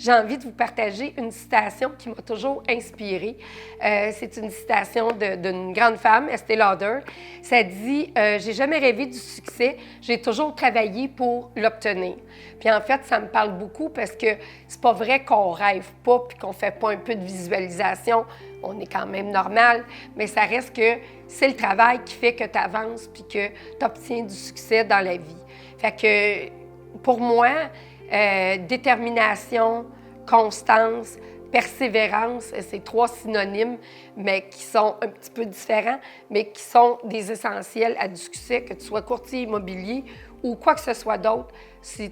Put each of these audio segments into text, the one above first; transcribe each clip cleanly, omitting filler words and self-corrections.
j'ai envie de vous partager une citation qui m'a toujours inspirée. C'est une citation d'une grande femme, Estée Lauder. Ça dit « J'ai jamais rêvé du succès, j'ai toujours travaillé pour l'obtenir. » Puis en fait, ça me parle beaucoup parce que c'est pas vrai qu'on rêve pas puis qu'on fait pas un peu de visualisation. On est quand même normal, mais ça reste que c'est le travail qui fait que tu avances puis que tu obtiens du succès dans la vie. Fait que pour moi, détermination, constance, persévérance, c'est 3 synonymes, mais qui sont un petit peu différents, mais qui sont des essentiels à du succès, que tu sois courtier immobilier ou quoi que ce soit d'autre. Si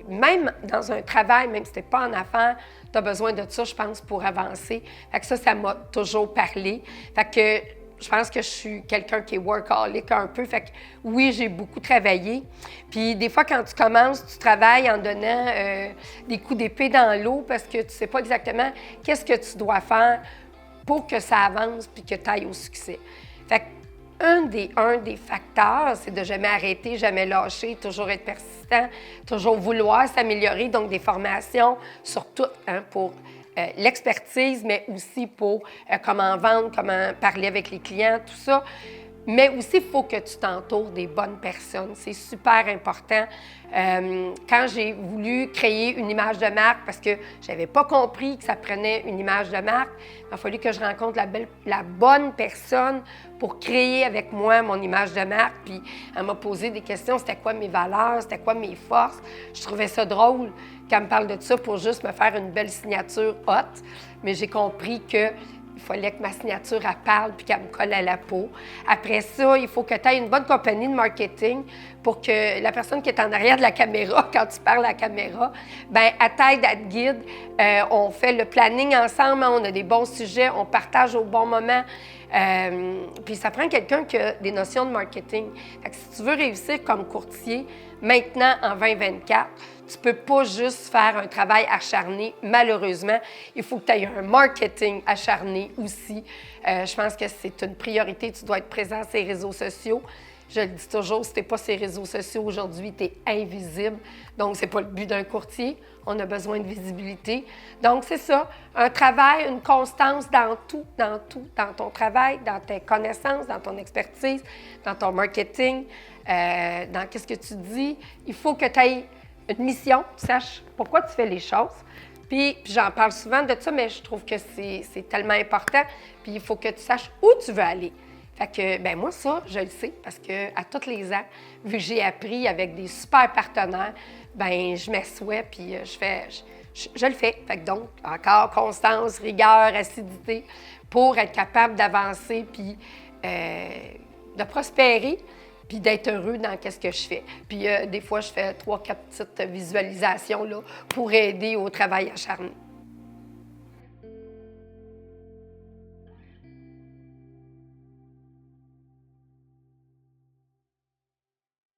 même dans un travail, même si tu n'es pas en affaires, tu as besoin de ça, je pense, pour avancer. Fait que ça m'a toujours parlé. Fait que je pense que je suis quelqu'un qui est workaholic un peu. Fait que oui, j'ai beaucoup travaillé. Puis des fois, quand tu commences, tu travailles en donnant des coups d'épée dans l'eau parce que tu ne sais pas exactement qu'est-ce que tu dois faire pour que ça avance puis que tu ailles au succès. Fait que un des facteurs, c'est de jamais arrêter, jamais lâcher, toujours être persistant, toujours vouloir s'améliorer. Donc, des formations sur tout, pour l'expertise, mais aussi pour comment vendre, comment parler avec les clients, tout ça. Mais aussi, il faut que tu t'entoures des bonnes personnes. C'est super important. Quand j'ai voulu créer une image de marque, parce que je n'avais pas compris que ça prenait une image de marque, il a fallu que je rencontre la bonne personne pour créer avec moi mon image de marque. Puis elle m'a posé des questions. C'était quoi mes valeurs? C'était quoi mes forces? Je trouvais ça drôle qu'elle me parle de ça pour juste me faire une belle signature haute. Mais j'ai compris que il fallait que ma signature, elle parle puis qu'elle me colle à la peau. Après ça, il faut que tu aies une bonne compagnie de marketing pour que la personne qui est en arrière de la caméra, quand tu parles à la caméra, bien, elle t'aide, elle te guide. On fait le planning ensemble, on a des bons sujets, on partage au bon moment. Puis ça prend quelqu'un qui a des notions de marketing. Fait que si tu veux réussir comme courtier, maintenant, en 2024, tu ne peux pas juste faire un travail acharné, malheureusement. Il faut que tu aies un marketing acharné aussi. Je pense que c'est une priorité. Tu dois être présent sur les réseaux sociaux. Je le dis toujours, si tu n'es pas sur les réseaux sociaux aujourd'hui, tu es invisible. Donc, ce n'est pas le but d'un courtier. On a besoin de visibilité. Donc, c'est ça, un travail, une constance dans tout, dans ton travail, dans tes connaissances, dans ton expertise, dans ton marketing, dans qu'est-ce que tu dis. Il faut que tu aies une mission, tu saches pourquoi tu fais les choses. Puis j'en parle souvent de ça, mais je trouve que c'est tellement important. Puis il faut que tu saches où tu veux aller. Fait que, ben moi, ça, je le sais, parce qu'à tous les ans, vu que j'ai appris avec des super partenaires, ben je m'assois, puis je le fais. Fait que donc, encore constance, rigueur, assiduité, pour être capable d'avancer, puis de prospérer, puis d'être heureux dans ce que je fais. Puis des fois, je fais 3-4 petites visualisations là, pour aider au travail acharné.